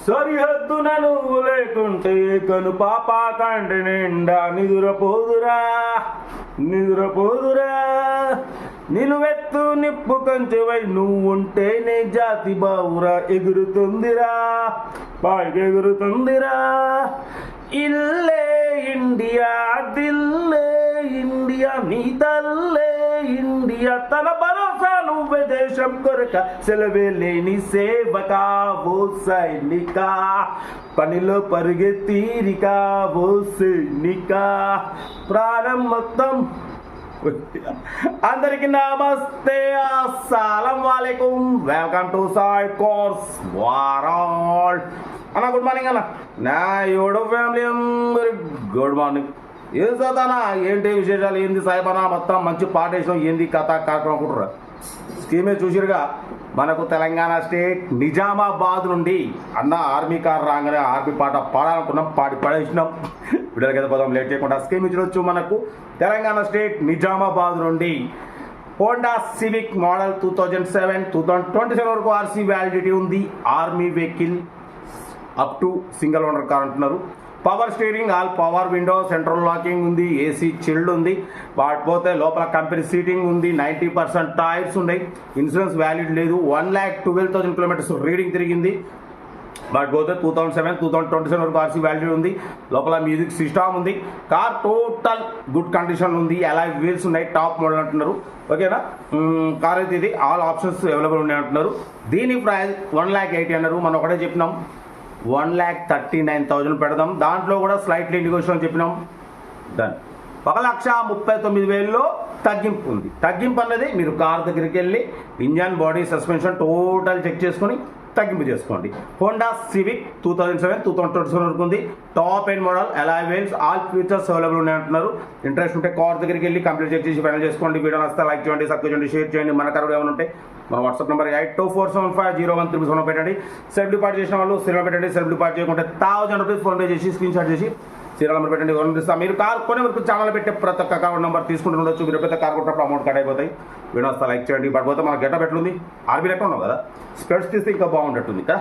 సరిహద్దున నువ్వు లేకుంటే కను పాప కంటి నిండా నిదురపోదురా నిదురపోదురా నిలువెత్తు నిప్పు కంచెవై నువ్వుంటే నీ జాతి బావురా ఎగురుతుందిరా పైకెగురుతుందిరా. ఇల్లే ఇండియా దిల్లే ఇండియా నీ తల్లే ఇండియా తన భరోసా నువ్వే దేశం కొరక సెలవే లేని సేవక ఓ సైనిక పనిలో పరుగెత్తీరిక ఓ సైనిక ప్రాణం మొత్తం. అందరికి నమస్తే, అస్సలం వాలేకుం, వెల్కమ్ టు సాయి కోర్స్ వారాల్ అన్న. గుడ్ మార్నింగ్ అన్న. నా యూట్యూబ్ ఫ్యామిలీ అందరి గుడ్ మార్నింగ్. ఏం చదువుతానా, ఏంటి విశేషాలు, ఏంది సాయిబానా, మొత్తం మంచి పాట వేసినాం, ఏంది కథ కార్యక్రమం అనుకుంటారా. స్కీమే చూసిరుగా, మనకు తెలంగాణ స్టేట్ నిజామాబాద్ నుండి అన్న ఆర్మీ కార్ రాగానే ఆర్మీ పాట పాడాలనుకున్నాం, పడేసినాం. విడుదల కదా పదం లేట్ చేయకుండా స్కీమ్ ఇచ్చి మనకు తెలంగాణ స్టేట్ నిజామాబాద్ నుండి హోండా సివిక్ మోడల్ 2007 వరకు ఆర్సీ వ్యాలిడిటీ ఉంది. Army vehicle up to single owner car అంటున్నారు. Power steering, all power window, central locking ఉంది, ఏసీ చిల్డ్ ఉంది. వాటిపోతే లోపల కంపెనీ సీటింగ్ ఉంది, 90% టైర్స్ ఉన్నాయి. ఇన్సూరెన్స్ వ్యాలిడ్ లేదు. 1,12,000 కిలోమీటర్స్ రీడింగ్ తిరిగింది. వాటిపోతే 2007 వరకు ఆర్సీ వ్యాలిడ్ ఉంది. లోపల మ్యూజిక్ సిస్టమ్ ఉంది. కార్ టోటల్ గుడ్ కండిషన్ ఉంది. అలాయ్ వీల్స్ ఉన్నాయి, టాప్ మోడల్ అంటున్నారు. ఓకేనా, కార్ అయితే ఇది ఆల్ ఆప్షన్స్ అవైలబుల్ ఉన్నాయి అంటున్నారు. దీని ప్రైస్ 1,80,000 అన్నారు. మనం ఒకటే చెప్పినాం 1,39,000 పెడదాం. దాంట్లో కూడా స్లైట్లీ నెగోషియేషన్ చెప్పినాం. దాన్ని 1,39,000లో తగ్గింపు ఉంది. తగ్గింపు అన్నది మీరు కార్ దగ్గరికి వెళ్ళి engine, body, suspension total check చేసుకొని తగ్గింపు చేసుకోండి. హోండా సివిక్ 2007 వరకు ఉంది. Top end model, alloy wheels, all features available ఉన్నాయి అంటున్నారు. ఇంట్రెస్ట్ ఉంటే కార్ దగ్గరికి వెళ్ళి కంప్లీట్ చెక్ చేసి ఫైనల్ చేసుకోండి. వీడియో నచ్చితే లైక్ చేయండి, సబ్స్క్రైబ్ చేయండి, షేర్ చేయండి. మన కారు ఏమైనా ఉంటే మన వాట్సాప్ నెంబర్ 8247501377 పెట్టండి. సెల్ఫ్ డిపాజిట్ చేసిన వాళ్ళు సినిమా పెట్టండి. సెల్ఫ్ డిపాజిట్ చేయకుంటే 1,000 రూపీస్ ఫోన్పే చేసి స్క్రీన్ షాట్ చేసి సీరియల్ నెంబర్ పెట్టండి. ఇస్తాం. మీరు కార్ కొనే వరకు ఛానల్ పెట్టే ప్రతి ఒక్క అకౌంట్ నెంబర్ తీసుకుంటూ ఉండొచ్చు. మీరు పెద్ద కార్ కొట్టినప్పుడు అమౌంట్ కట్ అయిపోతాయి. వీడియో వస్తా లైక్ చేయండి. పడిపోతే మన గెటప్ ఎట్లుంది, ఆర్మీ లెక్క ఉన్నాం కదా. స్పెట్స్ తీస్తే ఇంకా బాగుంటుంది కదా.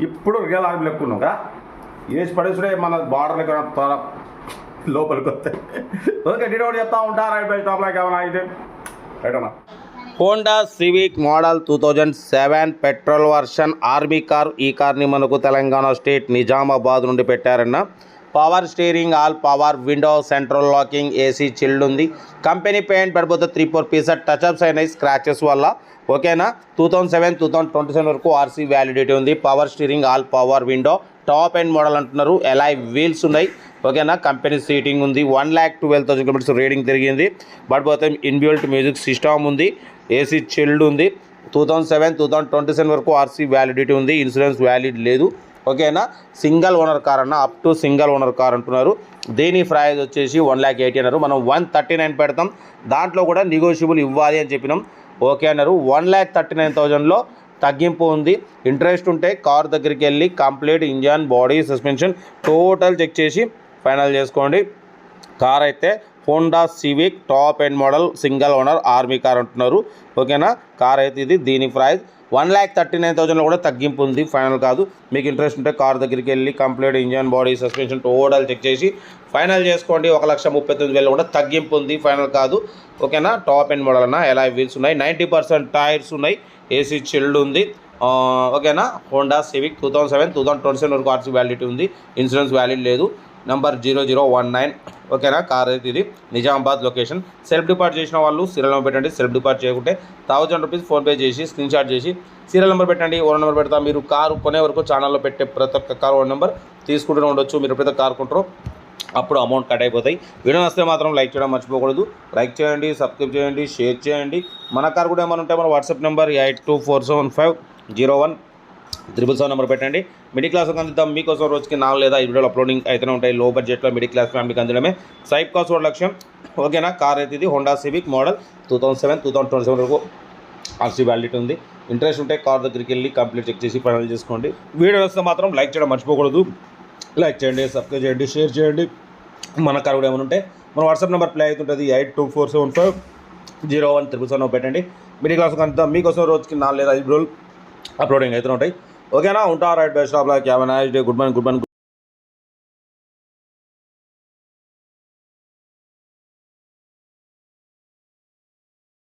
ఇప్పుడు రియల్ ఆర్మీ లెక్క ఉన్నాం కదా. ఏజ్ పడేసుడే మన బార్డర్ లెక్క లోపలికి వస్తాయి. ఓకే, డీటెయిల్ చెప్తా ఉంటారు. రైట్ బై టాప్ లైక్ ఏమైనా అయితే రైట్ అన్నా. Honda Civic model 2007 petrol version army car. ఈ కార్ని మనకు తెలంగాణ స్టేట్ నిజామాబాద్ నుండి పెట్టారన్న. Power steering, all power window, central locking, AC chilled ఉంది. కంపెనీ పెయింట్ పడిపోతే 3-4 పీసెస్ టచ్అప్స్ అయినాయి స్క్రాచెస్ వల్ల. ఓకేనా, 2007 వరకు ఆర్సీ వ్యాలిడిటీ ఉంది. Power steering, all power window, top end model అంటున్నారు. అలాయ్ వీల్స్ ఉన్నాయి. ఓకేనా, కంపెనీ సీటింగ్ ఉంది. 1,12,000 కిలోమీటర్స్ రీడింగ్ తిరిగింది. పడిపోతే ఇన్బిల్ట్ మ్యూజిక్ సిస్టమ్ ఉంది, ఏసీ చిల్డ్ ఉంది. 2007 వరకు ఆర్సీ వ్యాలిడిటీ ఉంది. ఇన్సూరెన్స్ వ్యాలిడ్ లేదు. ఓకేనా, సింగిల్ ఓనర్ కార్ అన్న, up to single owner car అంటున్నారు. దీని ప్రైస్ వచ్చేసి 1,80,000 అన్నారు. మనం 139 పెడతాం. దాంట్లో కూడా నెగోషియబుల్ ఇవ్వాలి అని చెప్పినాం. ఓకే అన్నారు. 1,39,000లో తగ్గింపు ఉంది. ఇంట్రెస్ట్ ఉంటే కార్ దగ్గరికి వెళ్ళి complete engine, body, suspension total check చేసి ఫైనల్ చేసుకోండి. కార్ అయితే Honda Civic top end model single owner army car అంటున్నారు. ఓకేనా, కార్ అయితే ఇది. దీని ప్రైస్ 1,39,000లో కూడా తగ్గింపు ఉంది, ఫైనల్ కాదు. మీకు ఇంట్రెస్ట్ ఉంటే కార్ దగ్గరికి వెళ్ళి complete engine, body, suspension total check చేసి ఫైనల్ చేసుకోండి. 1,39,000 కూడా తగ్గింపు ఉంది, ఫైనల్ కాదు. ఓకేనా, టాప్ ఎండ్ మోడల్ అన్న. అలాయ్ వీల్స్ ఉన్నాయి, 90% టైర్స్ ఉన్నాయి, ఏసీ చిల్డ్ ఉంది. ఓకేనా, హోండా సివిక్ 2007 వరకు ఆర్సీ వ్యాలిడిటీ ఉంది. ఇన్సూరెన్స్ వ్యాలిడ్ లేదు. నంబర్ 0019. ఓకేనా, కార్ అయితే ఇది. నిజామాబాద్ లొకేషన్. సెల్ఫ్ డిపాజిట్ చేసిన వాళ్ళు సీరియల్ నెంబర్ పెట్టండి. సెల్ఫ్ డిపాజిట్ చేయకుంటే 1,000 రూపీస్ ఫోన్పే చేసి స్క్రీన్ షాట్ చేసి సీరియల్ నెంబర్ పెట్టండి. ఓన్ నెంబర్ పెడతా. మీరు కారు కొనే వరకు ఛానల్లో పెట్టే ప్రతి ఒక్క కార్ ఓన్ నెంబర్ తీసుకుంటూనే ఉండొచ్చు. మీరు ఎప్పుడైతే కార్ కొంటారో అప్పుడు అమౌంట్ కట్ అయిపోతాయి. వీడియో వస్తే మాత్రం లైక్ చేయడం మర్చిపోకూడదు. లైక్ చేయండి, సబ్స్క్రైబ్ చేయండి, షేర్ చేయండి. మన కార్ కూడా ఏమైనా ఉంటే మన వాట్సాప్ నెంబర్ 8247501377 నెంబర్ పెట్టండి. మిడిల్ క్లాస్ అందిద్దాం మీకోసం. రోజుకి 4 లేదా 5 వీడియోలు అప్లోడింగ్ అయితేనే ఉంటాయి. లో బడ్జెట్లో మిడిల్ క్లాస్ ఫ్యామిలీకి అందడమే సైప్ కాస్ట్ లక్ష్యం. ఓకేనా, కార్ అయితే ఇది హోండా సివిక్ మోడల్ 2007 వరకు ఆర్సీ వ్యాలిడిటీ ఉంది. ఇంట్రెస్ట్ ఉంటే కార్ దగ్గరికి వెళ్ళి కంప్లీట్ చెక్ చేసి ఫైనల్ చేసుకోండి. వీడియో వస్తే మాత్రం లైక్ చేయడం మర్చిపోకూడదు. లైక్ చేయండి, సబ్స్క్రైబ్ చేయండి, షేర్ చేయండి. మన కార్ కూడా ఏమైనా ఉంటే మన వాట్సాప్ నెంబర్ ప్లే అవుతుంటుంది. 8247501377 పెట్టండి. మిడిల్ క్లాస్ అంతా మీకోసం రోజుకి 4 లేదా 5 వీడియోలు అప్లోడింగ్ అయితే ఉంటాయి. ఓకేనా. ఉంటా right best of luck. Have a nice day. Good morning.